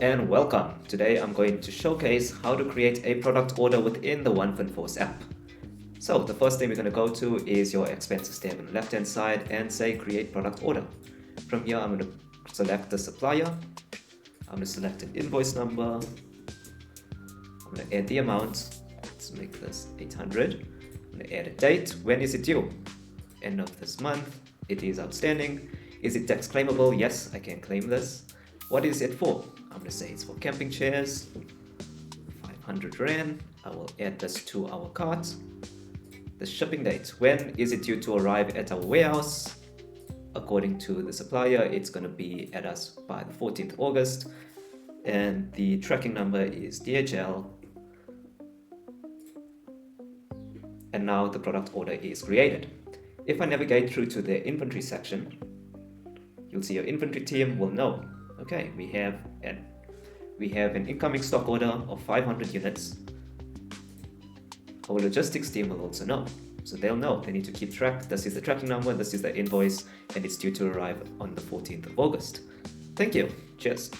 and welcome. Today I'm going to showcase how to create a product order within the 1FinForce app. So the first thing we're going to go to is your expenses tab on the left hand side and say create product order. From here I'm going to select the supplier. I'm going to select an invoice number. I'm going to add the amount. Let's make this 800. I'm going to add a date. When is it due? End of this month. It is outstanding. Is it tax claimable? Yes, I can claim this. What is it for? I'm going to say it's for camping chairs, 500 Rand. I will add this to our cart. The shipping date, when is it due to arrive at our warehouse? According to the supplier, it's going to be at us by the 14th of August. And the tracking number is DHL. And now the product order is created. If I navigate through to the inventory section, you'll see your inventory team will know. Okay, we have an incoming stock order of 500 units. Our logistics team will also know. So they'll know they need to keep track. This is the tracking number, this is the invoice, and it's due to arrive on the 14th of August. Thank you. Cheers.